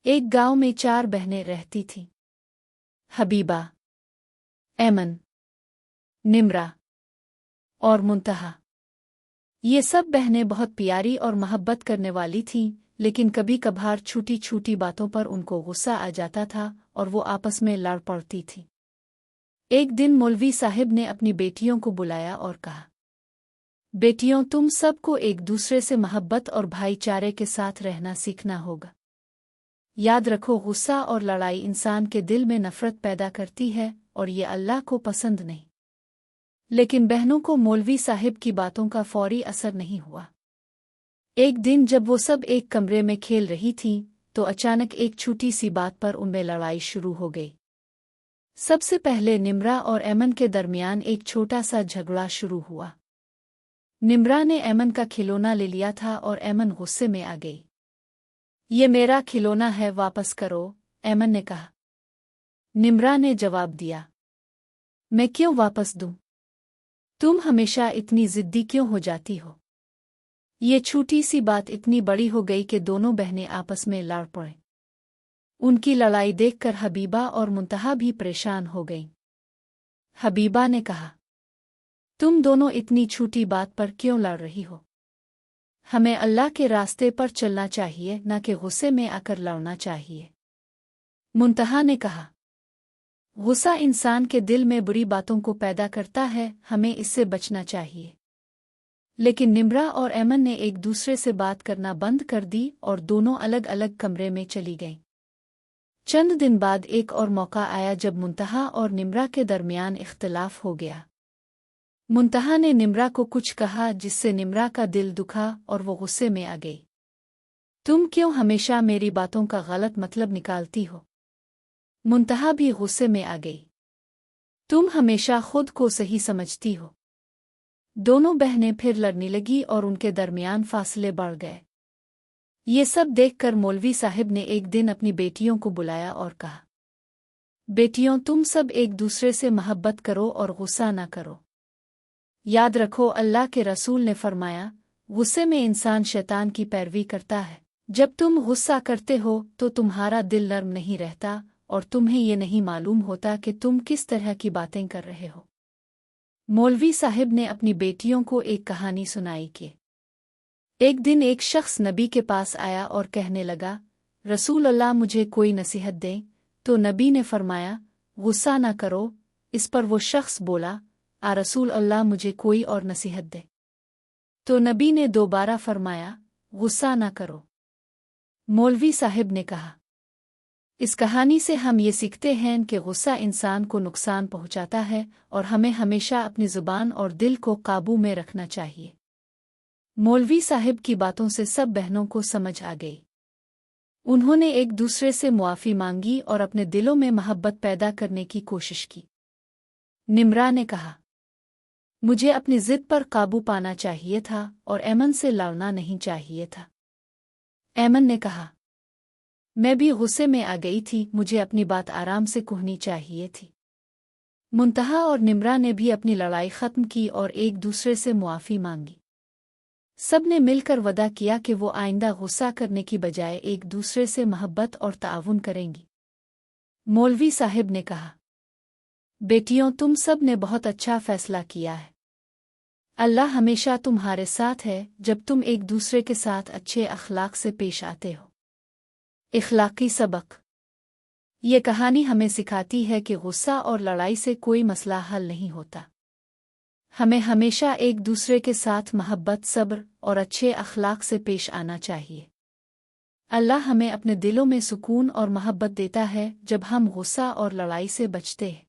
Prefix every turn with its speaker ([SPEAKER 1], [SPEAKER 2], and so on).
[SPEAKER 1] एक गांव में 4 बहनें रहती थीं। हबीबा, ऐमन, निम्रा और मुंतहा। ये सब बहनें बहुत प्यारी और मोहब्बत करने वाली थीं, लेकिन कभी कभार छोटी छोटी बातों पर उनको गुस्सा आ जाता था और वो आपस में लड़ पड़ती थीं। एक दिन मौलवी साहिब ने अपनी बेटियों को बुलाया और कहा, बेटियों, तुम सबको एक दूसरे से मोहब्बत और भाईचारे के साथ रहना सीखना होगा। याद रखो, गुस्सा और लड़ाई इंसान के दिल में नफरत पैदा करती है और ये अल्लाह को पसंद नहीं। लेकिन बहनों को मौलवी साहिब की बातों का फौरी असर नहीं हुआ। एक दिन जब वो सब एक कमरे में खेल रही थीं, तो अचानक एक छोटी सी बात पर उनमें लड़ाई शुरू हो गई। सबसे पहले निम्रा और ऐमन के दरमियान एक छोटा सा झगड़ा शुरू हुआ। निम्रा ने ऐमन का खिलौना ले लिया था और ऐमन गुस्से में आ गई। ये मेरा खिलौना है, वापस करो, ऐमन ने कहा। निम्रा ने जवाब दिया, मैं क्यों वापस दूं? तुम हमेशा इतनी जिद्दी क्यों हो जाती हो? ये छोटी सी बात इतनी बड़ी हो गई कि दोनों बहनें आपस में लड़ पड़े। उनकी लड़ाई देखकर हबीबा और मुंतहा भी परेशान हो गईं। हबीबा ने कहा, तुम दोनों इतनी छोटी बात पर क्यों लड़ रही हो? हमें अल्लाह के रास्ते पर चलना चाहिए, न कि गुस्से में आकर लड़ना चाहिए। मुंतहा ने कहा, गुस्सा इंसान के दिल में बुरी बातों को पैदा करता है, हमें इससे बचना चाहिए। लेकिन निम्रा और ऐमन ने एक दूसरे से बात करना बंद कर दी और दोनों अलग अलग कमरे में चली गईं। चंद दिन बाद एक और मौका आया जब मुंतहा और निम्रा के दरमियान इख्तिलाफ हो गया। मुंतहा ने निम्रा को कुछ कहा जिससे निम्रा का दिल दुखा और वो गुस्से में आ गई। तुम क्यों हमेशा मेरी बातों का गलत मतलब निकालती हो? मुंतहा भी गुस्से में आ गई। तुम हमेशा खुद को सही समझती हो। दोनों बहनें फिर लड़ने लगी और उनके दरमियान फासले बढ़ गए। ये सब देखकर मौलवी साहिब ने एक दिन अपनी बेटियों को बुलाया और कहा, बेटियों, तुम सब एक दूसरे से मोहब्बत करो और गुस्सा ना करो। याद रखो, अल्लाह के रसूल ने फरमाया, गुस्से में इंसान शैतान की पैरवी करता है। जब तुम गुस्सा करते हो तो तुम्हारा दिल नर्म नहीं रहता और तुम्हें ये नहीं मालूम होता कि तुम किस तरह की बातें कर रहे हो। मौलवी साहिब ने अपनी बेटियों को एक कहानी सुनाई कि एक दिन एक शख्स नबी के पास आया और कहने लगा, रसूल अल्लाह, मुझे कोई नसीहत दें। तो नबी ने फरमाया, गुस्सा न करो। इस पर वो शख्स बोला, आ रसूल अल्लाह, मुझे कोई और नसीहत दे। तो नबी ने दोबारा फरमाया, गुस्सा न करो। मौलवी साहिब ने कहा, इस कहानी से हम ये सीखते हैं कि गुस्सा इंसान को नुकसान पहुंचाता है और हमें हमेशा अपनी जुबान और दिल को काबू में रखना चाहिए। मौलवी साहिब की बातों से सब बहनों को समझ आ गई। उन्होंने एक दूसरे से मुआफ़ी मांगी और अपने दिलों में मोहब्बत पैदा करने की कोशिश की। निम्रा ने कहा, मुझे अपनी जिद पर काबू पाना चाहिए था और ऐमन से लड़ना नहीं चाहिए था। ऐमन ने कहा, मैं भी गुस्से में आ गई थी, मुझे अपनी बात आराम से कहनी चाहिए थी। मुंतहा और निम्रा ने भी अपनी लड़ाई ख़त्म की और एक दूसरे से मुआफ़ी मांगी। सब ने मिलकर वदा किया कि वो आइंदा गुस्सा करने की बजाय एक दूसरे से मोहब्बत और ताउन करेंगी। मौलवी साहिब ने कहा, बेटियों, तुम सब ने बहुत अच्छा फैसला किया है। अल्लाह हमेशा तुम्हारे साथ है जब तुम एक दूसरे के साथ अच्छे अखलाक से पेश आते हो। इखलाकी सबक। ये कहानी हमें सिखाती है कि गुस्सा और लड़ाई से कोई मसला हल नहीं होता। हमें हमेशा एक दूसरे के साथ मोहब्बत, सब्र और अच्छे अखलाक से पेश आना चाहिए। अल्लाह हमें अपने दिलों में सुकून और मोहब्बत देता है जब हम गुस्सा और लड़ाई से बचते हैं।